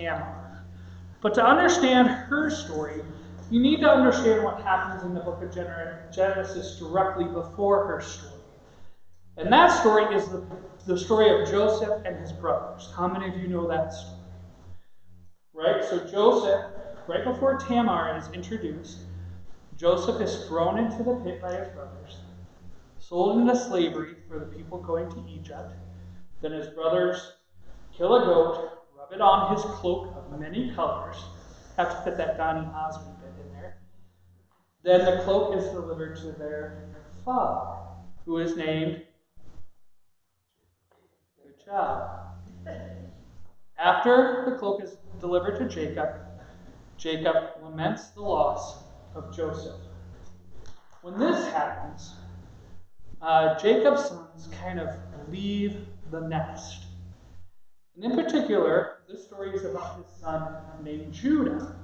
Tamar. But to understand her story, you need to understand what happens in the book of Genesis directly before her story. And that story is the story of Joseph and his brothers. How many of you know that story? Right? So Joseph, right before Tamar is introduced, Joseph is thrown into the pit by his brothers, sold into slavery for the people going to Egypt. Then his brothers kill a goat, rub it on his cloak of many colors. Have to fit that Donny Osmond bit in there. Then the cloak is delivered to their father, who is named, good job. After the cloak is delivered to Jacob, Jacob laments the loss of Joseph. When this happens, Jacob's sons kind of leave the nest. And in particular, this story is about his son named Judah,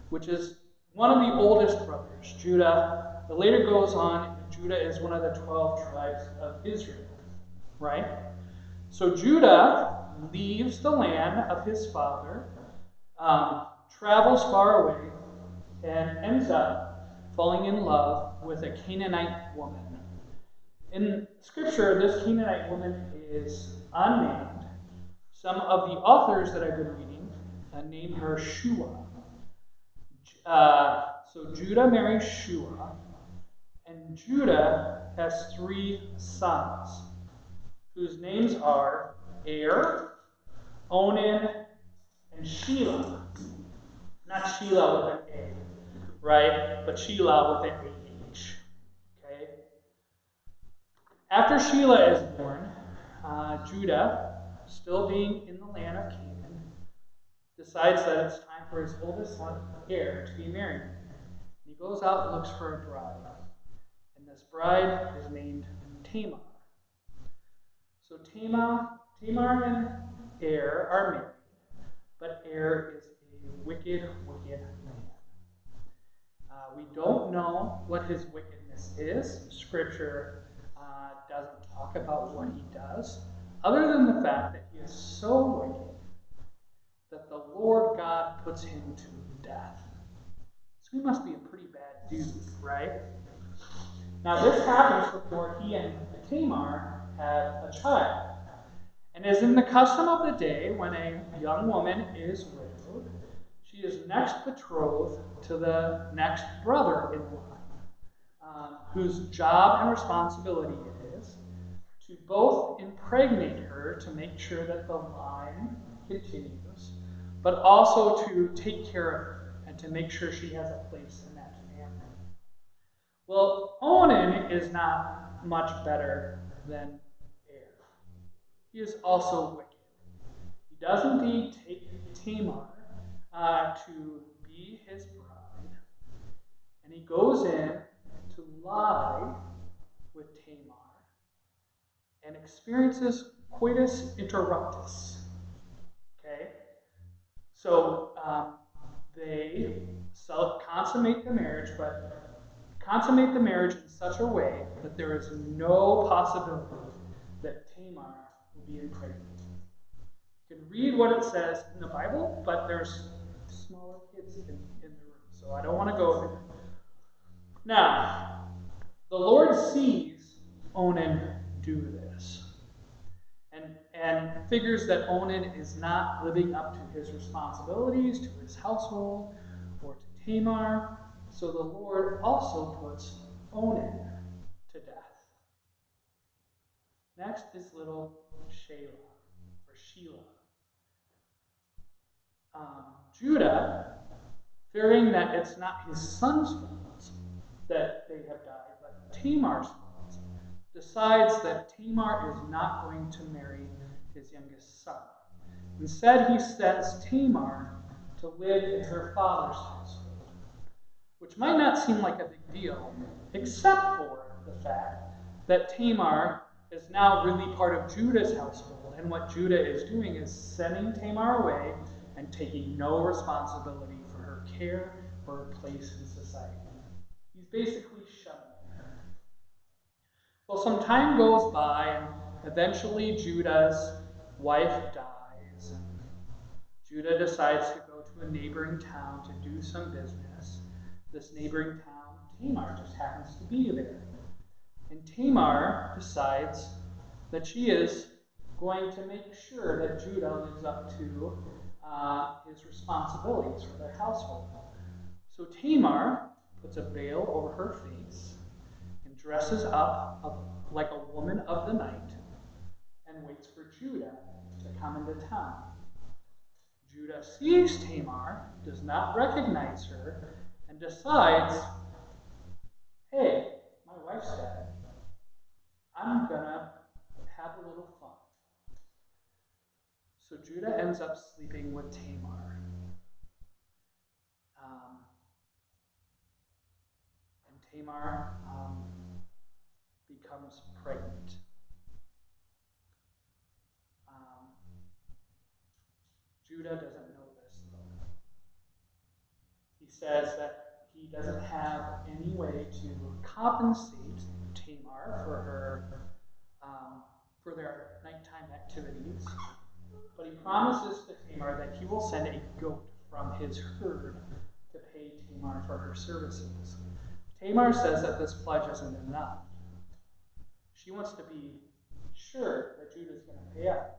which is one of the oldest brothers. Judah, it later goes on, Judah is one of the 12 tribes of Israel, right? So Judah leaves the land of his father, travels far away, and ends up falling in love with a Canaanite woman. In Scripture, this Canaanite woman is unnamed. Some of the authors that I've been reading name her Shua. So Judah marries Shua, and Judah has 3 sons, whose names are Er, Onan, and Shelah. Not Sheila with an A, right? But Shelah with an A-H. Okay? After Shelah is born, Judah, still being in the land of Canaan, decides that it's time for his oldest son, Er, to be married. He goes out and looks for a bride. And this bride is named Tamar. So Tamar and Er are married, but Er is a wicked, wicked man. We don't know what his wickedness is. Scripture doesn't talk about what he does, other than the fact that he is so wicked that the Lord God puts him to death. So he must be a pretty bad dude, right? Now this happens before he and Tamar have a child. And as in the custom of the day, when a young woman is widowed, she is next betrothed to the next brother-in-law, whose job and responsibility it is to both impregnate her to make sure that the line continues, but also to take care of her and to make sure she has a place in that family. Well, Onan is not much better than Er. He is also wicked. He does indeed take Tamar to be his bride, and he goes in to lie with Tamar and experiences coitus interruptus. Okay? So they consummate the marriage, but consummate the marriage in such a way that there is no possibility that Tamar will be impregnated. You can read what it says in the Bible, but there's smaller kids in the room, so I don't want to go there. Now, the Lord sees Onan do this and figures that Onan is not living up to his responsibilities, to his household, or to Tamar, so the Lord also puts Onan to death. Next is little Shelah. Judah, fearing that it's not his son's fault that they have died, but Tamar's fault, decides that Tamar is not going to marry his youngest son. Instead, he sends Tamar to live in her father's household, which might not seem like a big deal, except for the fact that Tamar is now really part of Judah's household, and what Judah is doing is sending Tamar away and taking no responsibility for her care or her place in society. He's basically shunning her. Well, some time goes by, and eventually Judah's wife dies, and Judah decides to go to a neighboring town to do some business. This neighboring town, Tamar, just happens to be there. And Tamar decides that she is going to make sure that Judah lives up to his responsibilities for their household. So Tamar puts a veil over her face and dresses up like a woman of the night and waits for Judah to come into town. Judah sees Tamar, does not recognize her, and decides, hey, my wife's dead. I'm going to have a little fun. So Judah ends up sleeping with Tamar. And Tamar becomes pregnant. Judah doesn't know this, though. He says that he doesn't have any way to compensate Tamar for their nighttime activities, but he promises to Tamar that he will send a goat from his herd to pay Tamar for her services. Tamar says that this pledge isn't enough. She wants to be sure that Judah's going to pay up.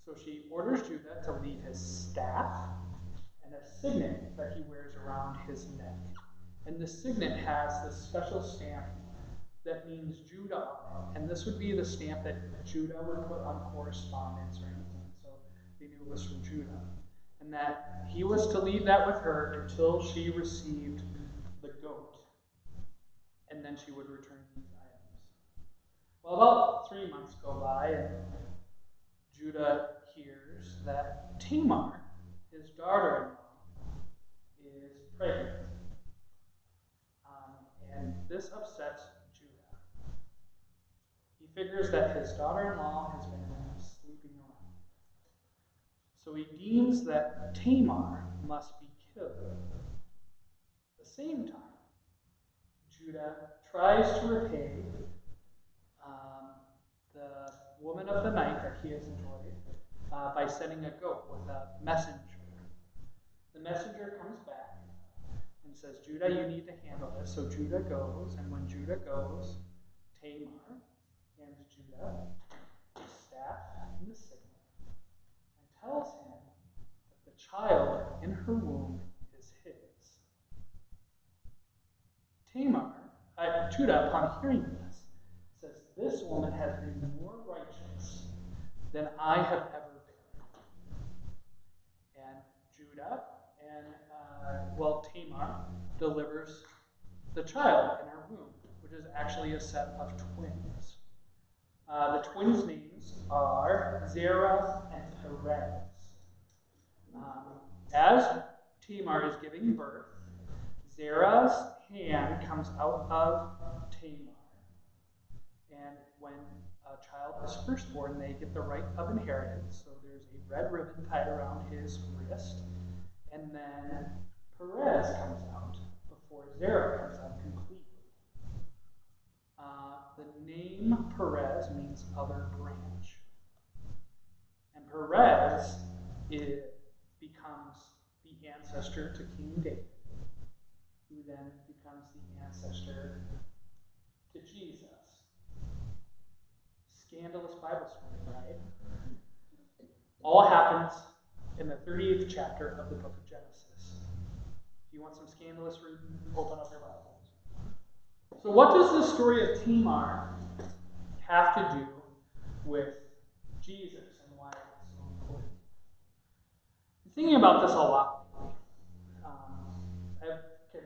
So she orders Judah to leave his staff and a signet that he wears around his neck. And the signet has this special stamp that means Judah on it. And this would be the stamp that Judah would put on correspondence or anything. So they knew it was from Judah. And that he was to leave that with her until she received the goat. And then she would return these items. Well, about 3 months go by, and Judah hears that Tamar, his daughter-in-law, is pregnant. And this upsets Judah. He figures that his daughter-in-law has been sleeping around. So he deems that Tamar must be killed. At the same time, Judah tries to repay the woman of the night that he has enjoyed by sending a goat with a messenger. The messenger comes back and says, Judah, you need to handle this. So Judah goes, and when Judah goes, Tamar hands Judah the staff and the signet and tells him that the child in her womb is his. Judah, upon hearing this, says, this woman has been more righteous than I have ever been. And Judah and, Tamar delivers the child in her womb, which is actually a set of twins. The twins' names are Zerah and Perez. As Tamar is giving birth, Zerah's hand comes out of Tamar. And when a child is first born, they get the right of inheritance. So there's a red ribbon tied around his wrist. And then Perez comes out before Zerah comes out completely. The name Perez means other branch. And Perez becomes the ancestor to King David, who then becomes the ancestor to Jesus. Scandalous Bible story, right? All happens in the 38th chapter of the book of Genesis. If you want some scandalous reading, open up your Bibles. So what does the story of Tamar have to do with Jesus and why it's so important? I'm thinking about this a lot lately. I can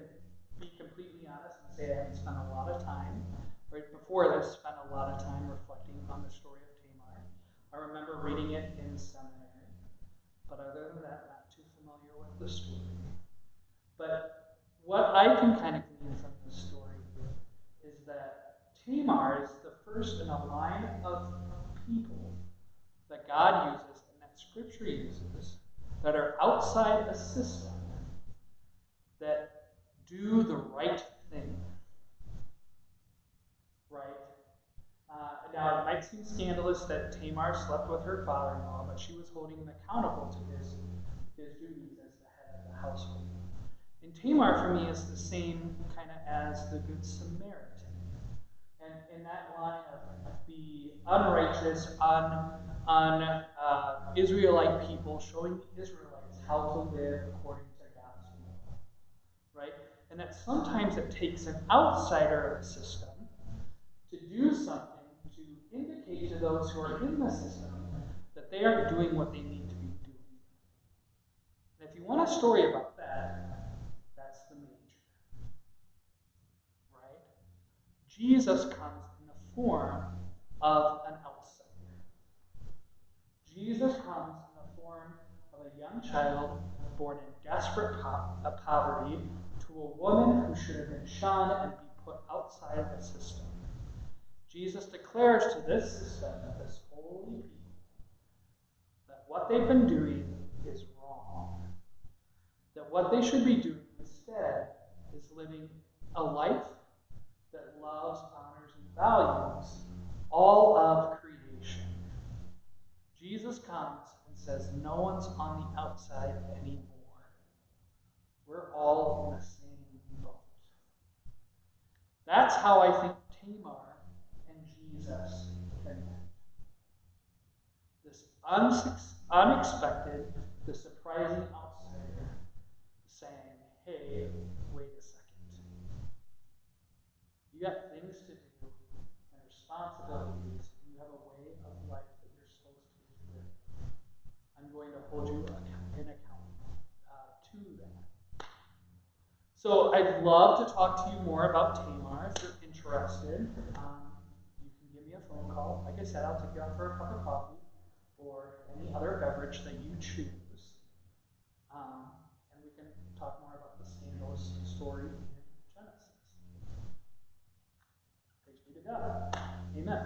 be completely honest and say I haven't spent a lot of time, right before this, spent a lot of time reflecting on the story of Tamar. I remember reading it in seminary, but other than that, not too familiar with the story. But what I can kind of glean from the story is that Tamar is the first in a line of people that God uses and that Scripture uses that are outside a system that do the right thing. Right? Now, it might seem scandalous that Tamar slept with her father-in-law, but she was holding him accountable to his his duties as the head of the household. And Tamar, for me, is the same kind of as the Good Samaritan. And in that line of the unrighteous, Israelite people, showing the Israelites how to live according to God's will. Right? And that sometimes it takes an outsider of the system to do something to indicate to those who are in the system that they aren't doing what they need to be doing. And if you want a story about that, that's the major. Right? Jesus comes in the form of an outsider. Jesus comes in the form of a young child born in desperate poverty to a woman who should have been shunned and be put outside of the system. Jesus declares to this system, this holy people, that what they've been doing is wrong. That what they should be doing instead is living a life that loves, honors, and values all of creation. Jesus comes and says, no one's on the outside anymore. We're all in the same boat. That's how I think Tamar and Jesus connect. This unexpected, the surprising outsider saying, hey, wait a second. You got things to do and responsibilities. You have a way of life that you're supposed to live. I'm going to hold you in account to that. So I'd love to talk to you more about Tamar if you're interested. You can give me a phone call. Like I said, I'll take you out for a cup of coffee or any other beverage that you choose. And we can talk more about the scandalous story in Genesis. Praise be to God. Amen.